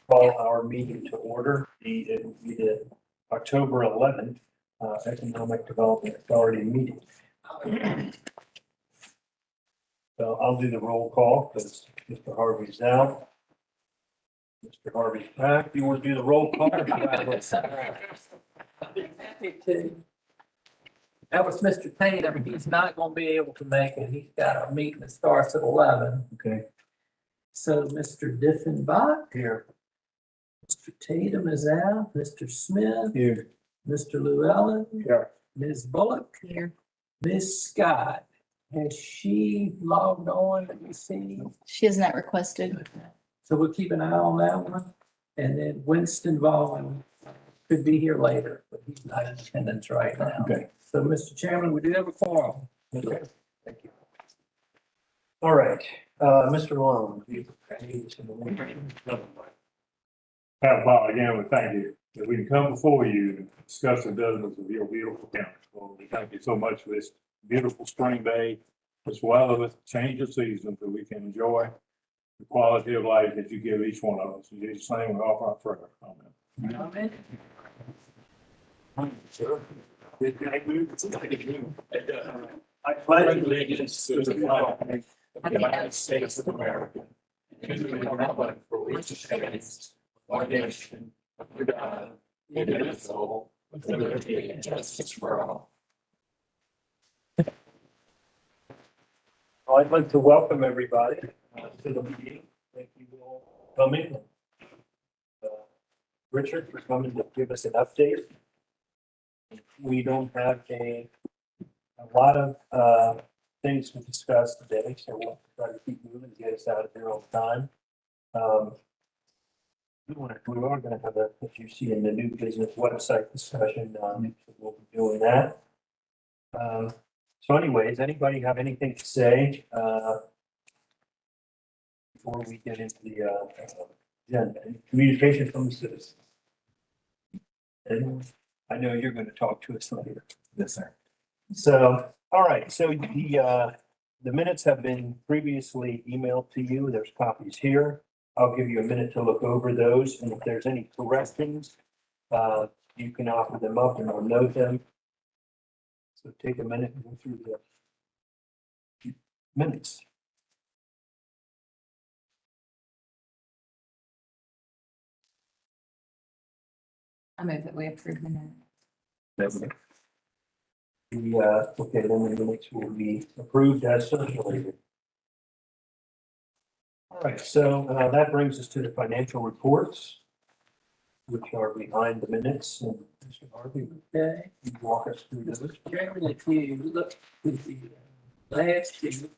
call our meeting to order. It will be the October 11th Economic Development Authority meeting. So I'll do the roll call because Mr. Harvey's out. Mr. Harvey's back. You want to do the roll call? That was Mr. Tatum. He's not gonna be able to make it. He's got a meeting that starts at 11. Okay. So Mr. Diffenbach, Here. Mr. Tatum is out, Mr. Smith, Here. Mr. Llewellyn, Here. Ms. Bullock, here, Ms. Scott. Has she logged on? Let me see. She has not requested. So we'll keep an eye on that one. And then Winston Vaughn could be here later, but he's not in attendance right now. Okay. So, Mr. Chairman, we do have a quorum. Okay. Thank you. All right, Mr. Long. Paul, again, we thank you that we can come before you and discuss the business of your beautiful county. Well, we thank you so much for this beautiful spring day, as well as change of season, that we can enjoy the quality of life that you give each one of us. In Jesus' name, we offer our prayer. Amen. Amen. I pledge allegiance to the flag of the United States of America, and to the republic for which it stands, one nation, under God, indivisible, with liberty and justice for all. I'd like to welcome everybody to the meeting. Thank you all for coming. Richard for coming to give us an update. We don't have a lot of things to discuss today, so we'll try to keep moving to get us out of here on time. We are gonna have a, if you see in the new business website discussion, we'll be doing that. So anyways, anybody have anything to say, before we get into the, agenda? Any communication from the citizens? And I know you're gonna talk to us later. Yes, sir. So, all right, so the minutes have been previously emailed to you. There's copies here. I'll give you a minute to look over those, and if there's any corrections, you can offer them up and I'll note them. So take a minute and go through the minutes. I move that we approve the minute. Okay, then the minutes will be approved as circulated. All right, so that brings us to the financial reports, which are behind the minutes. And Mr. Harvey, Okay. you walk us through those. Mr. Chairman, if you look at the last year,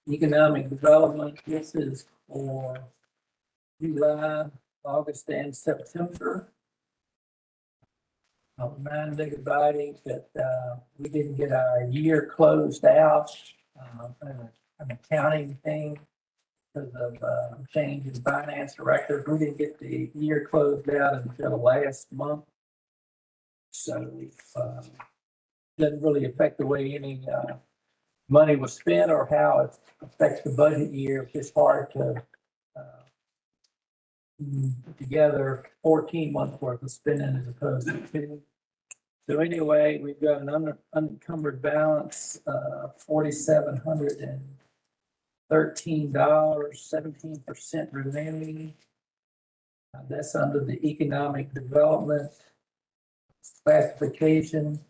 economic development, this is for July, August, and September. I'll remind everybody that we didn't get our year closed out, an accounting thing because of change in finance director. We didn't get the year closed out until last month. So doesn't really affect the way any money was spent or how it affects the budget year. It's just hard to put together 14 months worth of spending as opposed to 2. So anyway, we've got an unencumbered balance of $4,713, 17% remaining. That's under the economic development classification,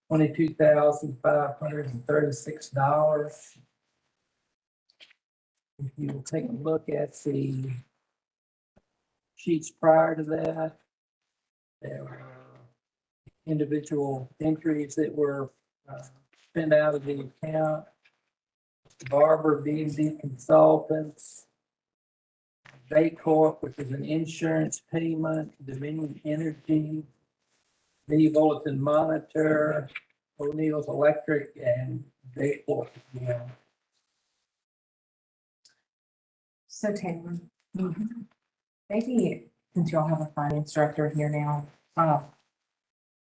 $22,536. If you take a look at the sheets prior to that, there were individual entries that were spent out of the account. Barber, B&D Consultants, Baycorp, which is an insurance payment, Dominion Energy, Mini Bulletin Monitor, O'Neill's Electric, and Baycorp. Yeah. So Taylor, maybe since y'all have a finance director here now,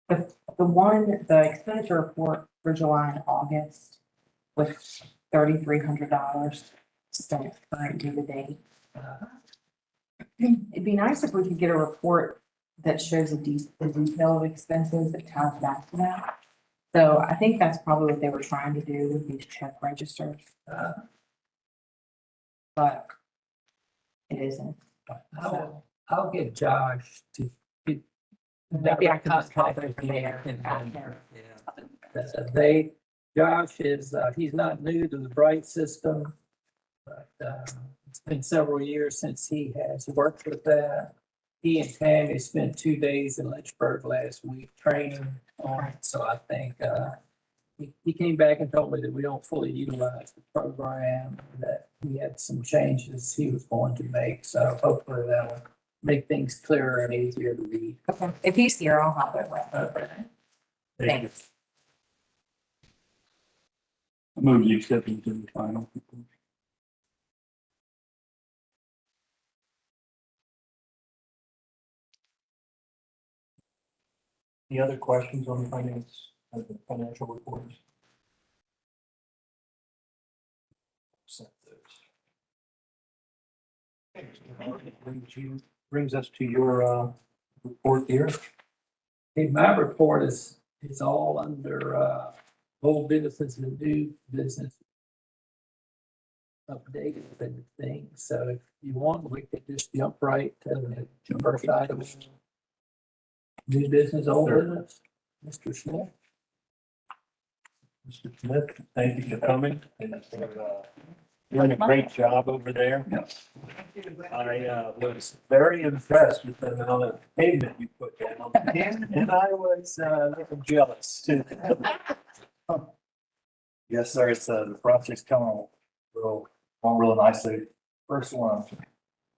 the expenditure report for July and August was $3,300 spent current due to date. It'd be nice if we could get a report that shows the detail of expenses that ties back to that. So I think that's probably what they were trying to do with these check registers, but it isn't. I'll get Josh to. Maybe I can just pop it Contact there and- after. They, Josh is, he's not new to the Bright system, but, it's been several years since he has worked with that. He and Tammy spent 2 days in Lynchburg last week training on it, so I think, he came back and told me that we don't fully utilize the program, that he had some changes he was going to make, so hopefully that'll make things clearer and easier to read. Okay, if he's here, I'll have it with him. Thanks. Move the acceptance to the final. Any other questions on the financial reports? Accept those. Brings us to your report here. Okay, my report is all under, old business and new business. Updated and things, so if you want, we could just jump right to the first item. New business, old Sure. business, Mr. Smith. Mr. Smith, thank you for coming. And for, doing a great job over there. I was very impressed with the amount of pavement you put down. And I was jealous too. Yes, sir. It's, the project's coming on real nicely. First one,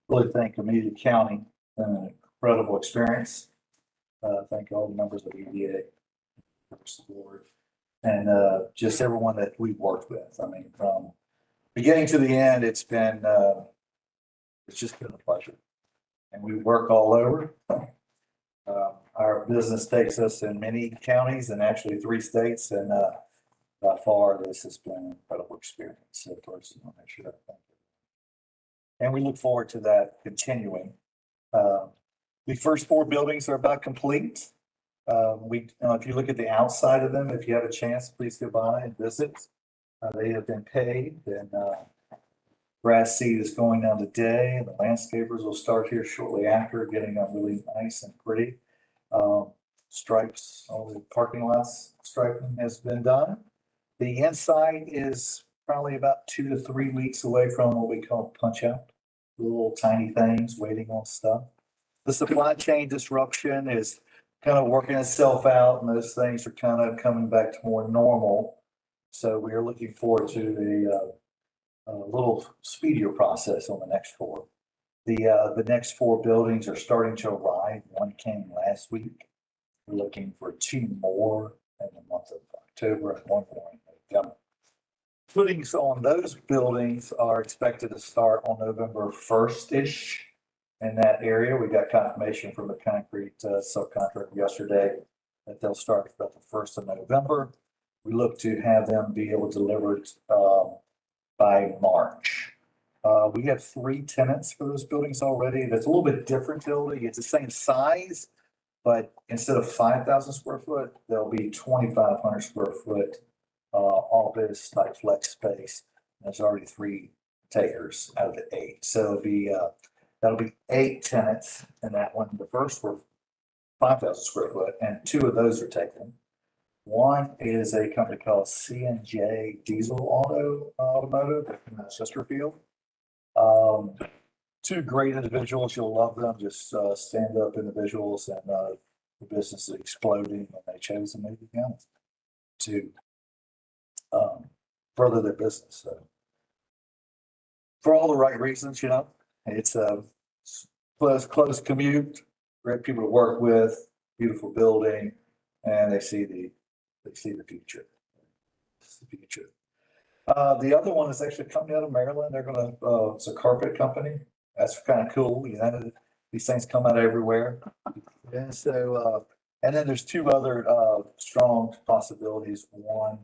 really thank Amelia County, an incredible experience. Thank all the members of the EDA, across the board, and, just everyone that we've worked with. I mean, from beginning to the end, it's been, it's just been a pleasure. And we work all over. Our business takes us in many counties and actually 3 states, and, by far, this has been an incredible experience. So first, I want to make sure I thank you. And we look forward to that continuing. The first 4 buildings are about complete. If you look at the outside of them, if you have a chance, please go by and visit. They have been paved, and grass seed is going down today, and the landscapers will start here shortly after, getting them really nice and pretty. Stripes, all the parking lots striping has been done. The inside is probably about 2 to 3 weeks away from what we call punch out, little tiny things waiting on stuff. The supply chain disruption is kind of working itself out, and those things are kind of coming back to more normal. So we are looking forward to a little speedier process on the next 4. The next 4 buildings are starting to arrive. One came last week. We're looking for 2 more in the month of October and 1 more in November. Footings on those buildings are expected to start on November 1st-ish. In that area, we got confirmation from the concrete subcontractor yesterday that they'll start about the 1st of November. We look to have them be able to deliver it by March. We have 3 tenants for those buildings already. That's a little bit different building. It's the same size, but instead of 5,000 square foot, there'll be 2,500 square foot office type flex space. There's already 3 takers out of the 8. So it'll be that'll be 8 tenants in that one. The first were 5,000 square foot, and 2 of those are taken. One is a company called C&J Diesel Automotive in Chesterfield. 2 great individuals. You'll love them. Just stand-up individuals, and the business is exploding, and they chose Amelia County to further their business. So for all the right reasons, it's a close commute, great people to work with, beautiful building, and they see the future. It's the future. The other one is actually a company out of Maryland. They're gonna, it's a carpet company. That's kind of cool. These things come out everywhere. And so, and then there's 2 other strong possibilities. One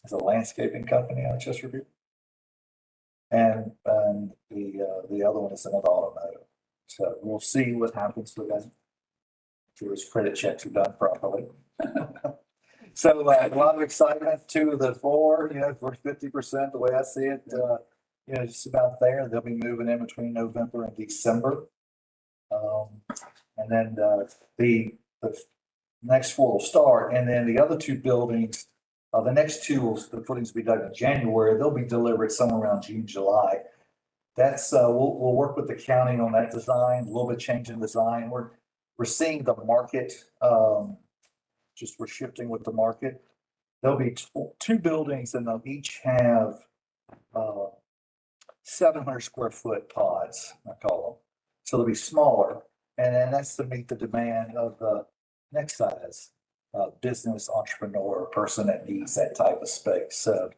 is a landscaping company out of Chesterfield. And the other one is another automotive. So we'll see what happens with that. Sure his credit checks are done properly. So a lot of excitement, 2 of the 4, for 50%, the way I see it, just about there. They'll be moving in between November and December. And then the next 4 will start, and then the other 2 buildings, the next 2 the footings will be dug in January. They'll be delivered somewhere around June, July. That's we'll work with the county on that design, a little bit change in design. We're seeing the market, we're shifting with the market. There'll be 2 buildings, and they'll each have 700 square foot pods, I call them. So they'll be smaller, and then that's to meet the demand of the next size business entrepreneur person that needs that type of space. So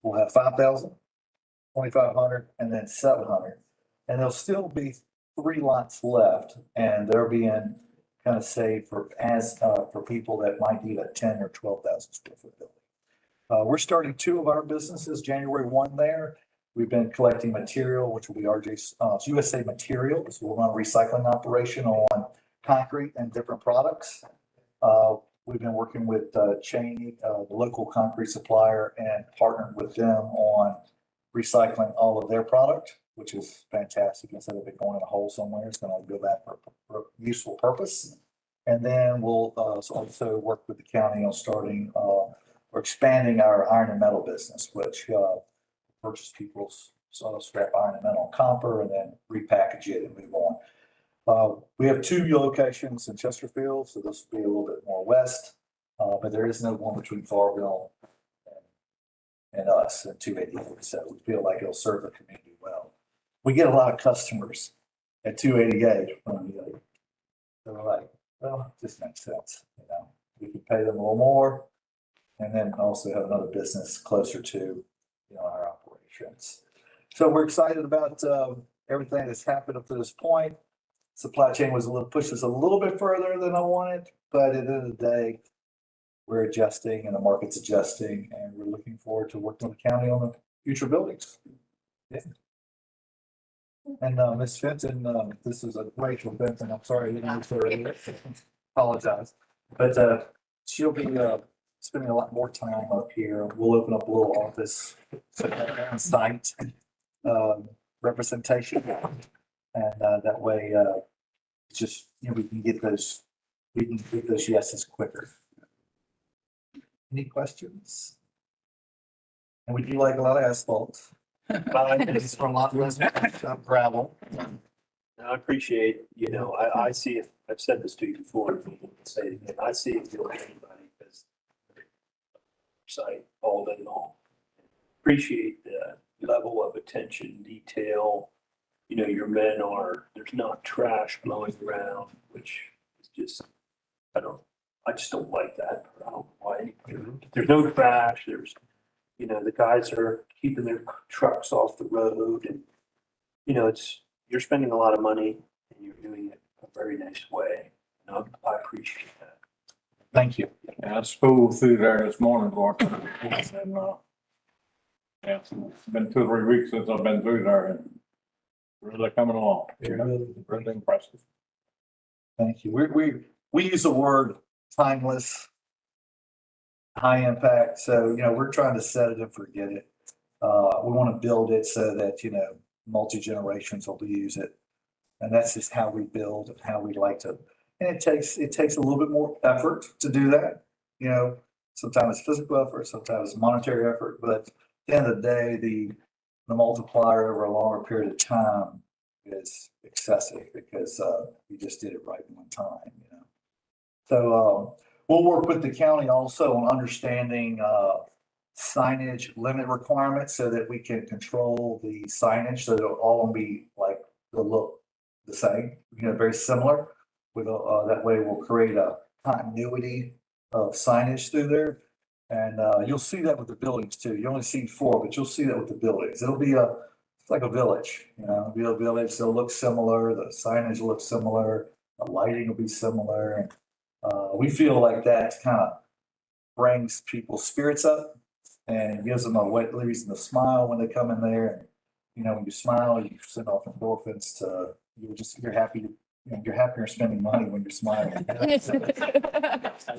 we'll have 5,000, 2,500, and then 700. And there'll still be 3 lots left, and they're being kind of saved for people that might need a 10 or 12,000 square foot building. We're starting 2 of our businesses January 1 there. We've been collecting material, which will be it's USA Materials. We'll run a recycling operation on concrete and different products. We've been working with Cheney, the local concrete supplier, and partnered with them on recycling all of their product, which is fantastic. Instead of it going in a hole somewhere, it's going to go back for useful purpose. And then we'll also work with the county on starting or expanding our iron and metal business, which purchase people's scrap iron and metal and copper, and then repackage it and move on. We have 2 locations in Chesterfield, so this will be a little bit more west, but there is no one between Farville and us at 288. So we feel like it'll serve the community well. We get a lot of customers at 288 from the they're like, well, it just makes sense. We can pay them a little more, and then also have another business closer to our operations. So we're excited about everything that's happened up to this point. Supply chain pushed us a little bit further than I wanted, but at the end of the day, we're adjusting and the market's adjusting, and we're looking forward to working with the county on the future buildings. Yeah. And Ms. Fenton, this is a Rachel Fenton. I'm sorry, I didn't answer her. Apologize, but she'll be spending a lot more time up here. We'll open up a little office on site representation, and that way, just we can get those yeses quicker. Any questions? And we do like a lot of asphalt. It's for a lot less gravel. I appreciate, I see it, I've said this to you before, and I'll say it again, I see it doing anybody because site all day long. Appreciate the level of attention, detail. Your men there's not trash blowing around, which is just, I just don't like that. I don't know why. There's no trash, the guys are keeping their trucks off the road, and, you're spending a lot of money and you're doing it a very nice way. I appreciate that. Thank you. Yeah, I spooled through there this morning, Mark. And, it's been 2 or 3 weeks since I've been through there, and really coming along. Really impressive. Thank you. We use the word timeless, high impact. So, we're trying to set it and forget it. We want to build it so that, multi-generations will use it. And that's just how we build and how we like to. And it takes a little bit more effort to do that. Sometimes it's physical effort, sometimes it's monetary effort, but at the end of the day, the multiplier over a longer period of time is excessive because you just did it right one time. So we'll work with the county also on understanding signage limit requirements so that we can control the signage so that it'll all be like they'll look the same, very similar. That way we'll create a continuity of signage through there. And you'll see that with the buildings too. You only see 4, but you'll see that with the buildings. It'll be it's like a village, it'll be a village. They'll look similar. The signage will look similar. The lighting will be similar. And we feel like that kind of brings people's spirits up and gives them a reason to smile when they come in there. And, you know, when you smile, you send off endorphins to, you're happy, you're happier spending money when you're smiling.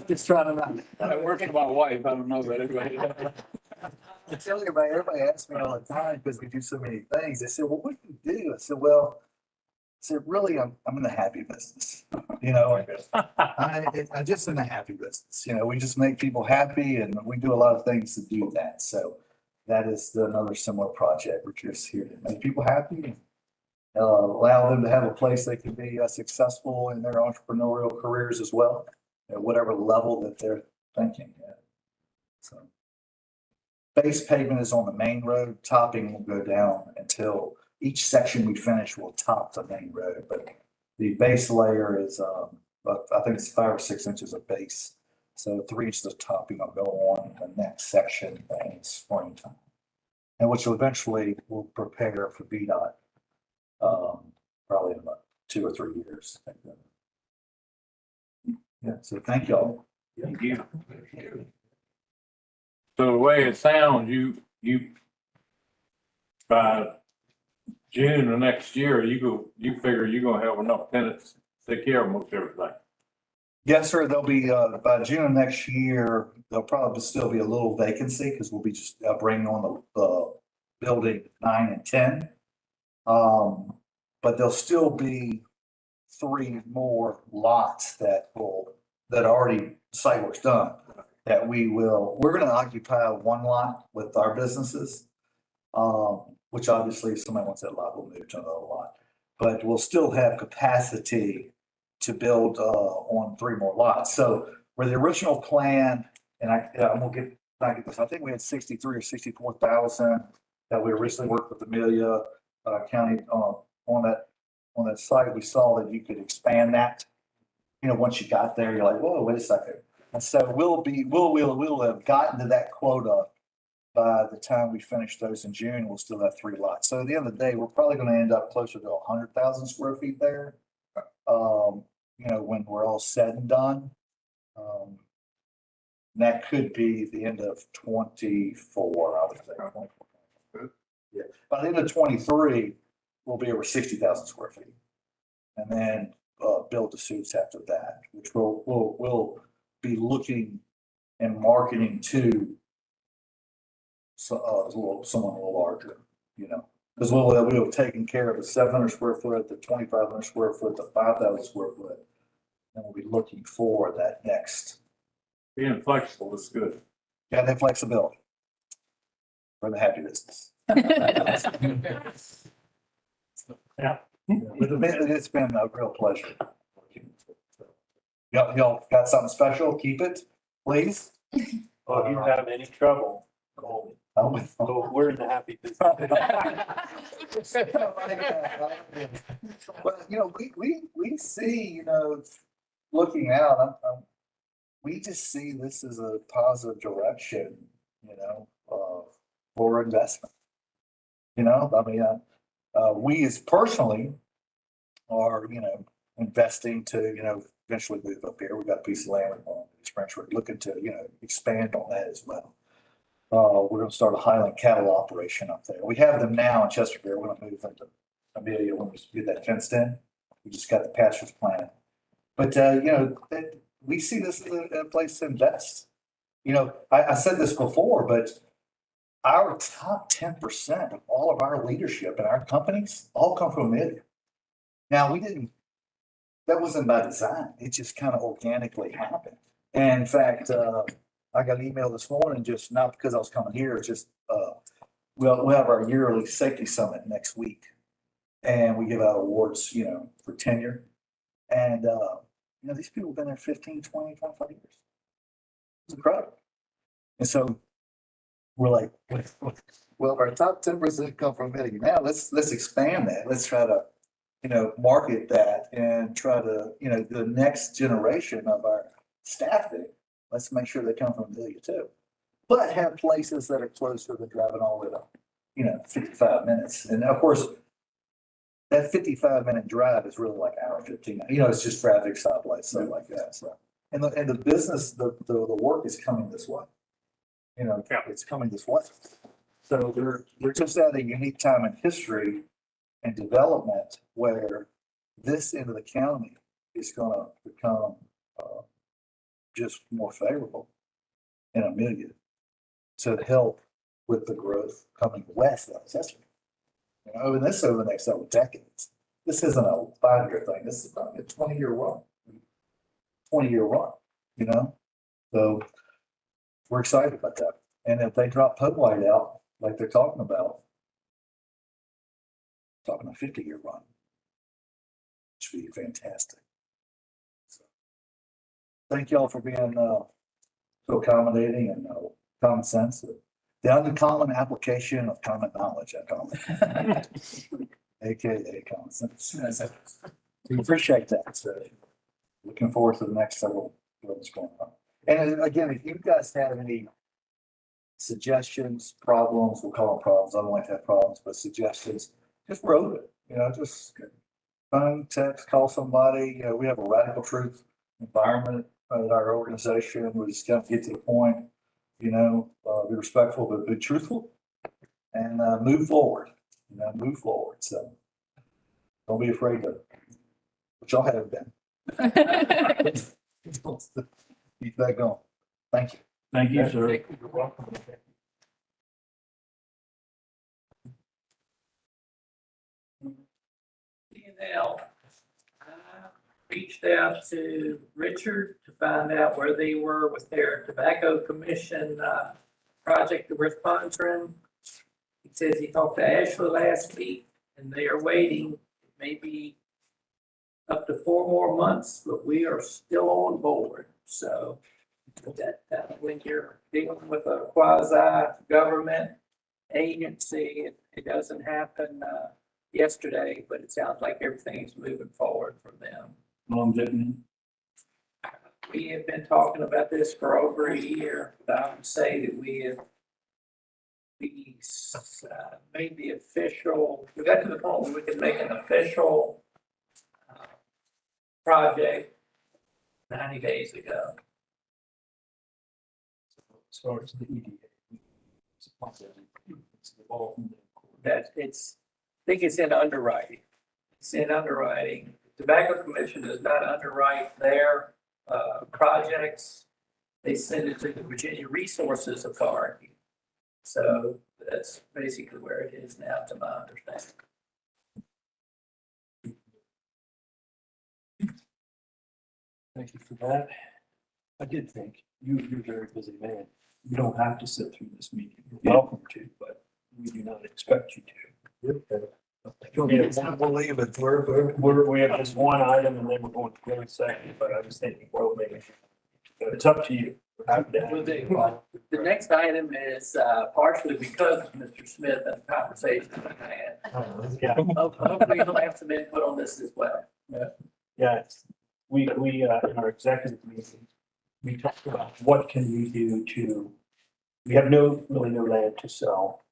Just trying to not. I work for my wife, I don't know that anybody. I tell everybody asks me all the time, because we do so many things, they say, well, what do you do? I said, well, really, I'm in the happy business, you know, I'm just in the happy business, you know, we just make people happy and we do a lot of things to do that, so that is another similar project, we're just here to make people happy and allow them to have a place they can be successful in their entrepreneurial careers as well, at whatever level that they're thinking at. So base pavement is on the main road, topping will go down until each section we finish will top the main road, but the base layer is, I think it's 5 or 6 inches of base. So 3 inches of topping will go on the next section in springtime. And which will eventually will prepare for VDOT, probably in about 2 or 3 years. Yeah, so thank y'all. Thank you. So the way it sounds, you by June of next year, you figure you're gonna have enough tenants to take care of most everything. Yes, sir. There'll be, by June of next year, there'll probably still be a little vacancy because we'll be just bringing on the building 9 and 10. But there'll still be 3 more lots that already site work's done. That we're gonna occupy 1 lot with our businesses. Which obviously if somebody wants that lot, we'll move to another lot. But we'll still have capacity to build on 3 more lots. So where the original plan, and I won't get back at this, I think we had 63 or 64,000 that we originally worked with Amelia County on that site. We saw that you could expand that. You know, once you got there, you're like, whoa, wait a second. And so we'll have gotten to that quota by the time we finish those in June. We'll still have 3 lots. So at the end of the day, we're probably going to end up closer to 100,000 square feet there. You know, when we're all said and done. That could be the end of 24, I would say. 24. Yeah, by the end of 23, we'll be over 60,000 square feet. And then build the suits after that, which we'll be looking and marketing to someone a little larger, you know. Because we'll have taken care of the 700 square foot, the 2,500 square foot, the 5,000 square foot. And we'll be looking for that next. Being flexible is good. Yeah, that flexibility. For the happy business. Yeah. It's been a real pleasure. Y'all got something special? Keep it, please. Well, if you have any trouble, call me. So we're in the happy business. Well, you know, we see, you know, looking out, we just see this as a positive direction, you know, for investment. You know, I mean, we as personally are, you know, investing to, you know, eventually move up here. We've got a piece of land on Springs. We're looking to, you know, expand on that as well. We're gonna start a Highland cattle operation up there. We have them now in Chesterfield. We're gonna move into Amelia when we get that fenced in. We just got the pastures planted. But, you know, we see this as a place to invest. You know, I said this before, but our top 10% of all of our leadership in our companies all come from Amelia. Now, that wasn't by design. It just kind of organically happened. And in fact, I got an email this morning, just not because I was coming here, it's just, we'll have our yearly safety summit next week. And we give out awards, you know, for tenure. And, you know, these people have been there 15, 20, 25 years. It's incredible. And so we're like, well, our top 10% come from Amelia. Now let's expand that. Let's try to, you know, market that and try to, you know, the next generation of our staffing, let's make sure they come from Amelia too. But have places that are closer than driving all the way up, you know, 55 minutes. And of course, that 55-minute drive is really like an hour 15. You know, it's just traffic stoplights, stuff like that. So, and the business, the work is coming this way. You know, it's coming this way. So we're just at a unique time in history and development where this end of the county is gonna become, just more favorable in Amelia to help with the growth coming west of Chester. You know, and this over the next several decades. This isn't a 5-year thing. This is about a 20-year run. 20-year run, you know? So we're excited about that. And if they drop Pope Light out, like they're talking about, talking a 50-year run, which would be fantastic. So, thank y'all for being, so accommodating and, common sense. The uncommon application of common knowledge, I call it. AKA common sense. We appreciate that. So looking forward to the next several, what's going on. And again, if you guys have any suggestions, problems, we'll call them problems. I don't like to have problems, but suggestions, just wrote it, you know, just phone, text, call somebody. You know, we have a radical truth environment at our organization. We just got to get to the point, you know, be respectful, but be truthful and move forward, you know, move forward. So don't be afraid to, which y'all haven't been. Keep that going. Thank you. thank you, sir. You're welcome. Now, I reached out to Richard to find out where they were with their tobacco commission, project that we're sponsoring. He says he talked to Ashley last week and they are waiting maybe up to 4 more months, but we are still on board. So that when you're dealing with a quasi-government agency, it doesn't happen, yesterday, but it sounds like everything's moving forward from them. Longevity. We have been talking about this for over a year, but I would say that made the official, we got to the point where we could make an official project 90 days ago. As far as the EDA. It's involved in That I think it's in underwriting. It's in underwriting. Tobacco Commission does not underwrite their projects. They send it to the Virginia Resources Authority. So that's basically where it is now, to my understanding. Thank you for that. I did think you're a very busy man. You don't have to sit through this meeting. You're welcome to, but we do not expect you to. We'll leave it. We have this one item and then we're going to close second, but I was thinking, well, maybe it's up to you. Happy to have you. The next item is partially because of Mr. Smith and the conversation I had. Yeah, Hopefully he'll have some input on this as well. yeah. We, in our executive meeting, we talked about what can we do to, we have really no land to sell.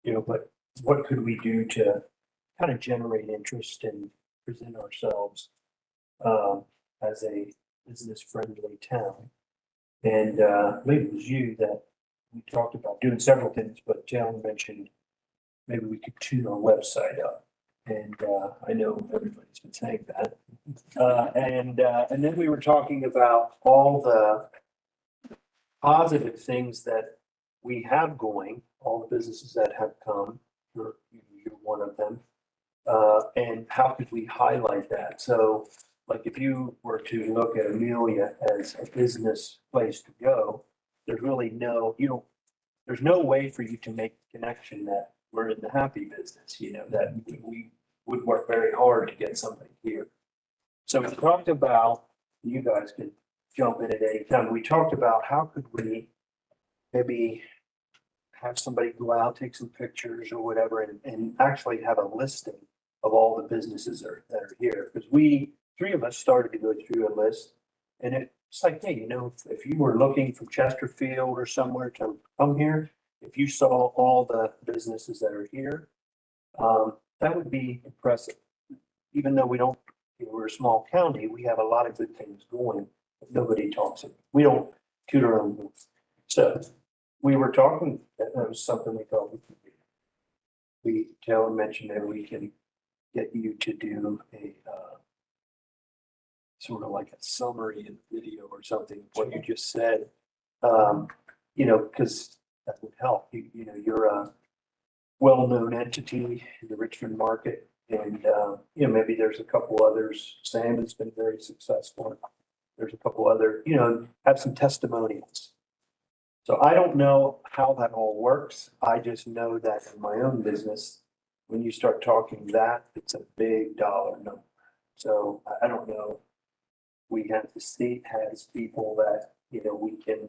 You know, but what could we do to kind of generate interest and present ourselves as a business-friendly town? And maybe it was you that we talked about doing several things, but Jan mentioned maybe we could tune our website up. And I know everybody's been saying that. And then we were talking about all the positive things that we have going, all the businesses that have come, you're one of them. And how could we highlight that? So like if you were to look at Amelia as a business place to go, there's really there's no way for you to make the connection that we're in the happy business, you know, that we would work very hard to get something here. So we talked about, you guys can jump in at any time. We talked about how could we maybe have somebody go out, take some pictures or whatever, and actually have a listing of all the businesses that are here. Because three of us started to go through a list, and it's like, hey, you know, if you were looking from Chesterfield or somewhere to come here, if you saw all the businesses that are here, that would be impressive. Even though we're a small county, we have a lot of good things going. Nobody talks about. We don't toot our own horn. So we were talking, that was something we thought we could do. Taylor mentioned that we can get you to do a, sort of like a summary in video or something, what you just said. Because that would help. You're a well-known entity in the Richmond market. And, maybe there's a couple others. Sam has been very successful. There's a couple other, have some testimonials. So I don't know how that all works. I just know that in my own business, when you start talking that, it's a big dollar number. So I don't know. The state has people that, we can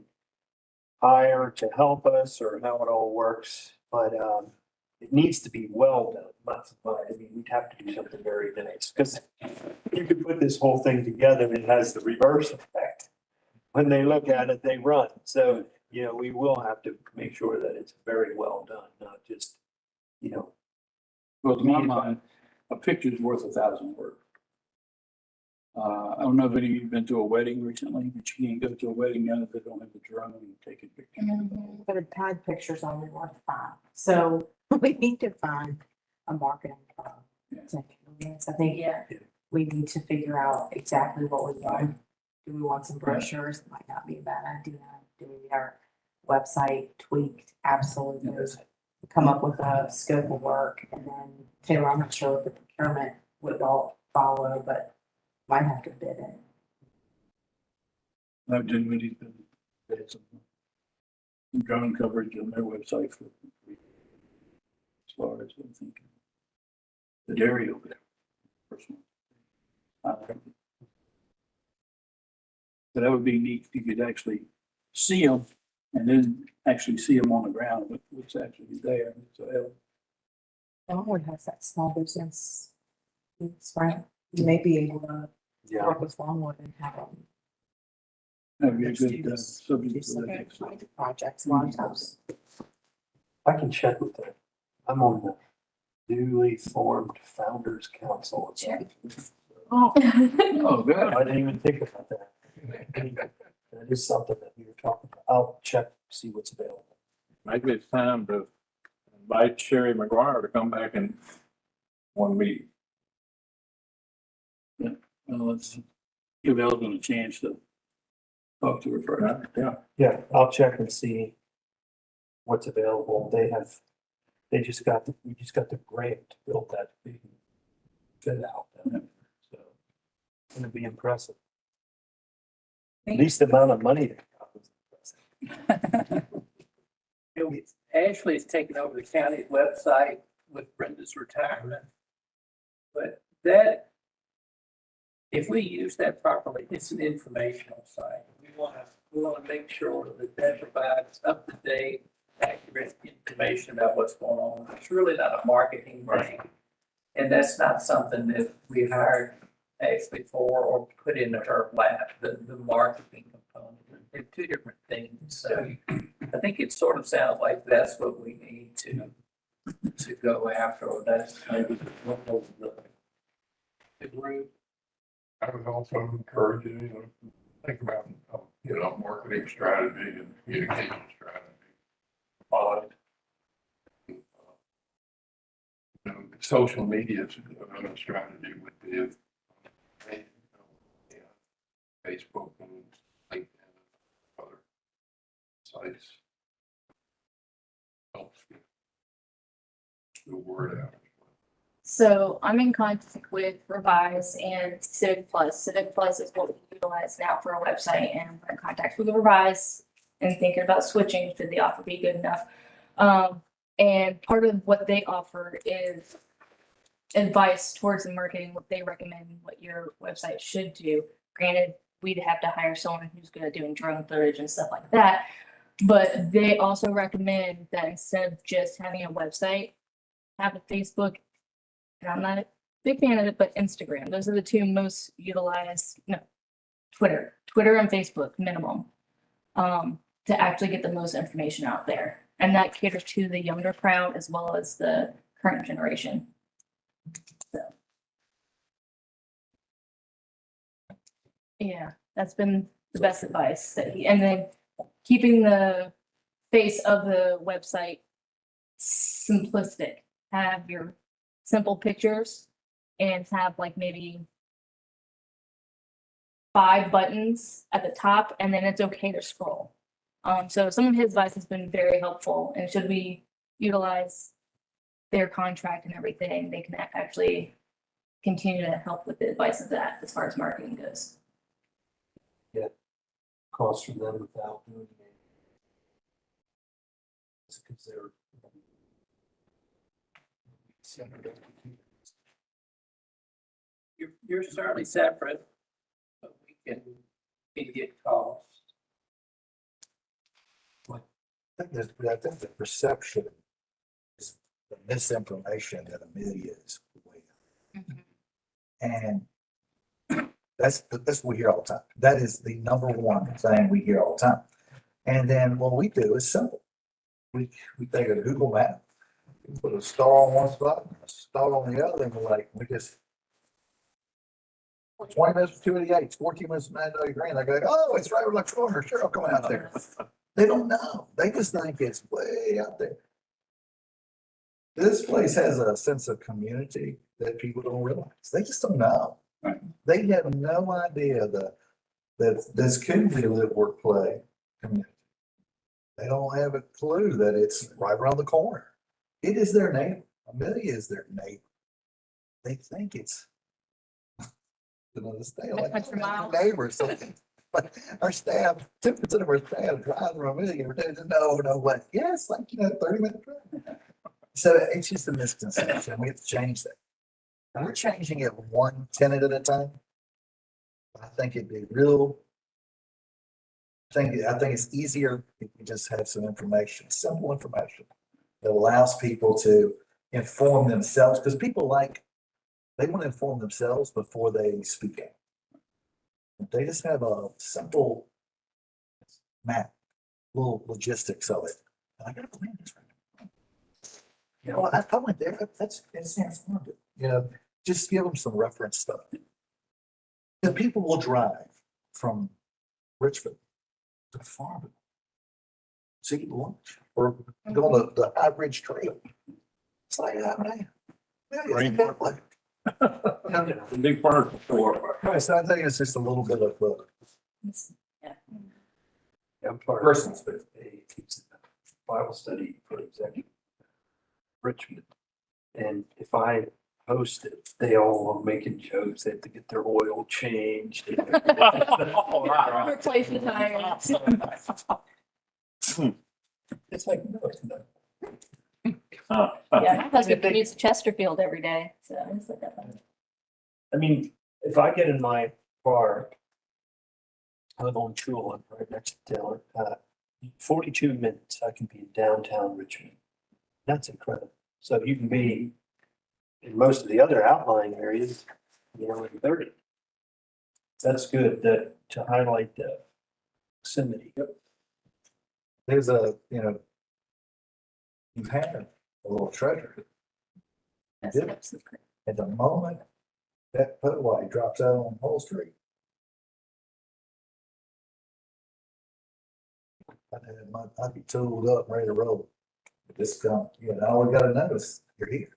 hire to help us or how it all works, but, it needs to be well done. We'd have to do something very nice, because you could put this whole thing together and it has the reverse effect. When they look at it, they run. So, we will have to make sure that it's very well done, not just, Well, to my mind, a picture's worth 1,000 words. I don't know if any of you've been to a wedding recently, but you can't go to a wedding now that they don't have the drone and take a picture. But a tag picture's only worth 5. So we need to find a marketing firm. I think we need to figure out exactly what we want. Do we want some brochures? It might not be a bad idea. Do we need our website tweaked? Absolutely. Come up with a scope of work, and then Taylor, I'm not sure if the procurement would all follow, but might have to bid it. No, Dinwiddie's been, they had some drone coverage on their website for, as far as I'm thinking. The dairy over there. Personally. But that would be neat if you could actually see them and then actually see them on the ground, what's actually there. So, Elmwood has that small business. It's right. You may be able to work with Longwood and have them. that'd be a do good this- subject do for some the next one. projects a lot of times. I can check with them. I'm on the newly formed Founders Council. Oh, Oh, good. I didn't even think about that. That is something that we were talking about. I'll check, see what's available. Maybe it's time to invite Sherry McGuire to come back in one meeting. Well, let's give Elvin a chance to talk to her first. Yeah. Yeah, I'll check and see what's available. We just got the grant to build that big fit out. So it's gonna be impressive. At least the amount of money they got was impressive. Ashley's taken over the county's website with Brenda's retirement. But that, if we use that properly, it's an informational site. We want to make sure that provides up-to-date, accurate information about what's going on. It's really not a marketing thing. And that's not something that we hired Ashley for or put into her lap, the marketing component. They're two different things. So I think it sort of sounds like that's what we need to go after, or that's maybe what the group. I would also encourage you, to think about, marketing strategy and communication strategy. But, social media strategy would be if, Facebook and LinkedIn and other sites. Helps get the word out. So I'm in contact with Revise and Civic Plus. Civic Plus is what we utilize now for our website, and we're in contact with Revise and thinking about switching. Should the offer be good enough? And part of what they offer is advice towards the marketing, what they recommend, what your website should do. Granted, we'd have to hire someone who's good at doing drone footage and stuff like that. But they also recommend that instead of just having a website, have a Facebook. And I'm not a big fan of it, but Instagram. Those are the two most utilized, no, Twitter and Facebook minimum. To actually get the most information out there. And that caters to the younger crowd as well as the current generation. So. Yeah, that's been the best advice and then keeping the face of the website simplistic. Have your simple pictures and have like maybe 5 buttons at the top, and then it's okay to scroll. So some of his advice has been very helpful, and should we utilize their contract and everything, they can actually continue to help with the advice of that as far as marketing goes. Costs from them without doing it. It's because they're. You're certainly separate, but we can get calls. I think the perception is the misinformation that Amelia is aware. And that's what we hear all the time. That is the number one thing we hear all the time. And then what we do is simple. We take a Google map, we put a star on one spot, a star on the other, and we're like, we just 20 minutes from 288, 14 minutes from 990 Grand. They go, oh, it's right around the corner. Sure, I'll come out there. They don't know. They just think it's way out there. This place has a sense of community that people don't realize. They just don't know. Right. They have no idea that this could be a live, work, play community. They don't have a clue that it's right around the corner. It is their neighbor. Amelia is their neighbor. They think it's, they like Extra mile. neighbors. But our staff, 2% of our staff drive from Amelia. No way. Yes, like, 30-minute drive. So it's just a misconception. We have to change that. And we're changing it one tenant at a time. I think it'd be I think it's easier if we just have some information, simple information that allows people to inform themselves, because people they want to inform themselves before they speak out. If they just have a simple map, little logistics of it. I gotta plan this right now. I went there, it sounds fun. Just give them some reference stuff. The people will drive from Richmond to Farmville, to eat lunch, or go on the High Bridge Trail. It's like, man. Great. The big part for. So I think it's just a little bit of I'm part of personal space. a Bible study for executive Richmond. And if I host it, they all are making jokes. They have to get their oil changed. Replace the tires. It's like, no, it's not. Yeah, my husband commutes to Chesterfield every day, so it's like that. I mean, if I get in my car, I live on Chula, right next to Taylor, 42 minutes, I can be in downtown Richmond. That's incredible. So you can be in most of the other outlying areas, in 30. That's good to highlight the proximity. There's you have a little treasure. That's Yeah. top secret. At the moment that put white drops out on Whole Street. I'd be tooled up, ready to roll. This come, all we gotta notice, you're here.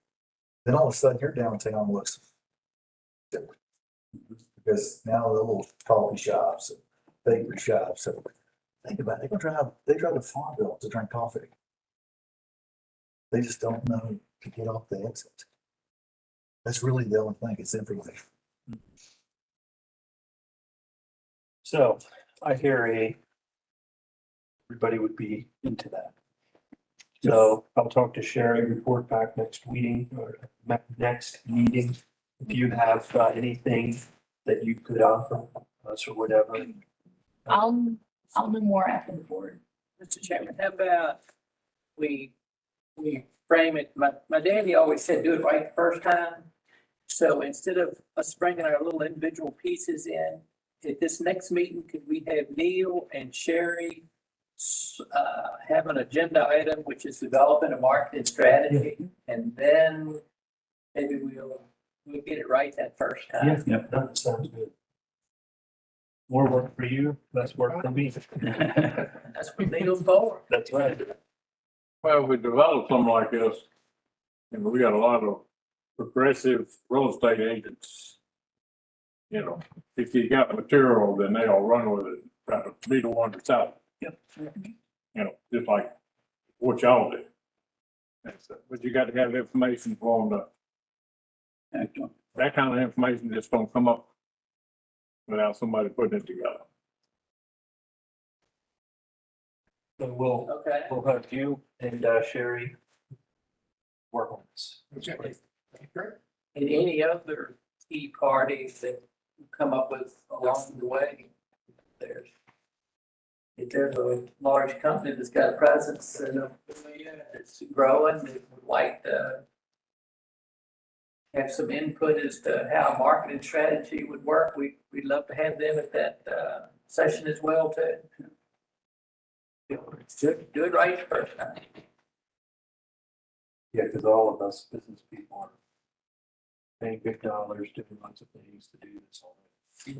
Then all of a sudden your downtown looks different. Because now the little coffee shops and bakery shops, so think about it, they drive to Farmville to drink coffee. They just don't know to get off the exit. That's really the only thing, it's information. So I hear everybody would be into that. So I'll talk to Sherry, report back next meeting or next meeting. If you have anything that you could offer us or whatever. I'll know more after the board. Mr. Chairman, how about we frame it, my daddy always said, do it right the first time. So instead of us bringing our little individual pieces in, at this next meeting, could we have Neil and Sherry have an agenda item, which is developing a marketing strategy, and then maybe we'll get it right that first time. That sounds good. More work for you, less work for me. That's what they look for. That's right. Well, we develop something like this, and we got a lot of progressive real estate agents. You know, if you got the material, then they'll run with it, try to be the one that's out. Yep. You know, just like what y'all do. But you got to have information for them to, Act on. that kind of information just don't come up without somebody putting it together. So we'll have you and Sherry work on this. Okay. Great. And any other key parties that you come up with along the way, if there's a large company that's got a presence in a area that's growing, that would like to have some input as to how marketing strategy would work, we'd love to have them at that, session as well too. Do it right first time. Yeah, because all of us business people are paying big dollars, doing lots of things to do this already. So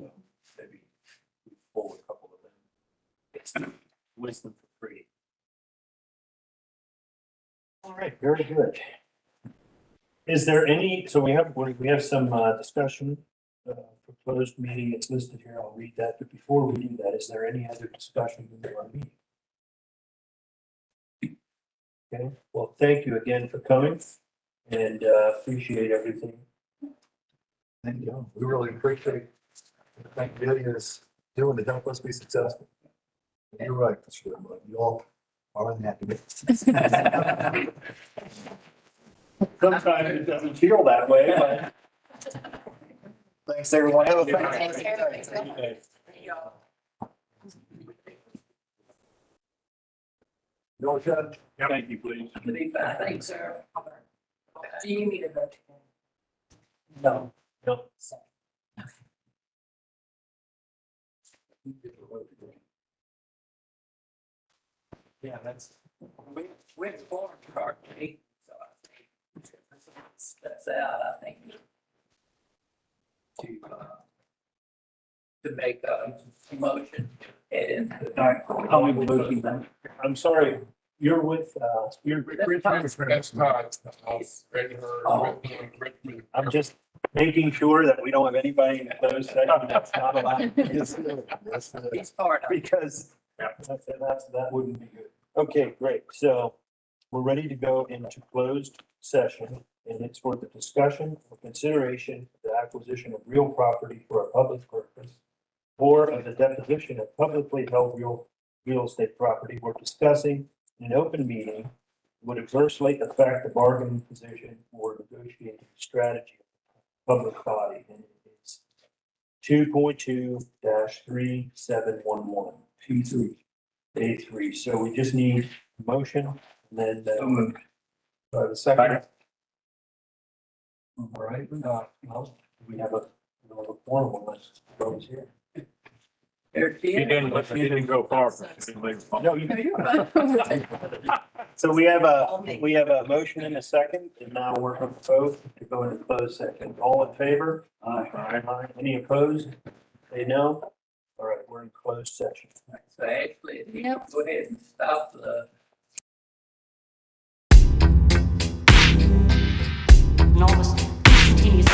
maybe we pull a couple of them. It's wisdom for free. All right, very good. Is there any, so we have some discussion for closed meeting. It's listed here. I'll read that. But before we do that, is there any other discussion in our meeting? Okay, well, thank you again for coming and appreciate everything. Thank you. We really appreciate what Amelia is doing to help us be successful. You're right, for sure, but you all are unhappy. Sometimes it doesn't feel that way, but. Thanks, everyone. Have a Thanks, fantastic Eric. day. No, Chad? Thank you, please. Thanks, sir. Do you need a vote? No, no. Yeah, we're forward to our meeting, so I think that's out, I think. To make a motion and. I'll make a motion then. I'm sorry, you're with, you're, That's not, I'm just making sure that we don't have anybody in closed session that's not allowed. He's part of it. Because that wouldn't be good. Okay, great. So we're ready to go into closed session and it's for the discussion or consideration of the acquisition of real property for a public purpose or of the deposition of publicly held real estate property. We're discussing in an open meeting would adversely affect the bargaining position or negotiating strategy of the public body. And it's 2.2-3711. P3. A3, so we just need a motion and then, The second. all right, well, we have a formal list, those here. Eric, He didn't go far. He didn't leave. No, you. So we have a motion and a second, and now we're going to vote to go into closed session. All in favor? Aye. Any opposed? Say no? All right, we're in closed session. So actually, if you Yep. go ahead and stop the enormous continuous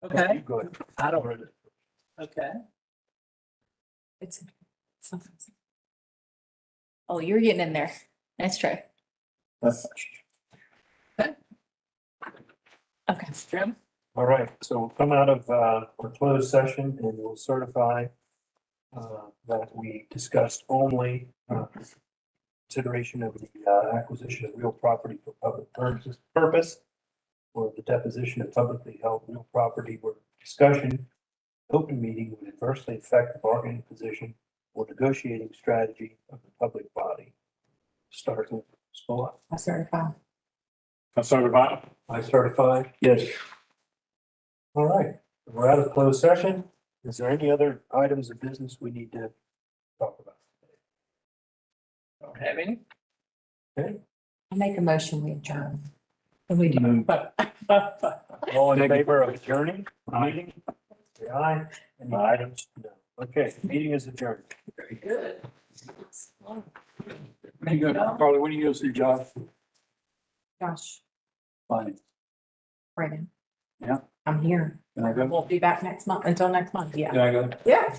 Okay, Go ahead. I don't, okay. It's. Oh, you're getting in there. Nice try. Okay. Jim? All right, so we'll come out of our closed session and we'll certify that we discussed only consideration of the acquisition of real property for public purpose or the deposition of publicly held real property where discussion, open meeting would adversely affect the bargaining position or negotiating strategy of the public body. Start with Spot. I certify. I certify. I certify. Yes. All right, we're out of closed session. Is there any other items of business we need to talk about? Don't have any? Okay, I make a motion, we adjourn. We do. all in favor of adjourning the meeting? Say aye. Any items? No. Okay, meeting is adjourned. Very good. When you go, Carly, when you go see Josh? Josh, Fine. Brandon. Yeah. I'm here. Can I I go? won't be back next month, until next month, yeah. Can I go? Yeah.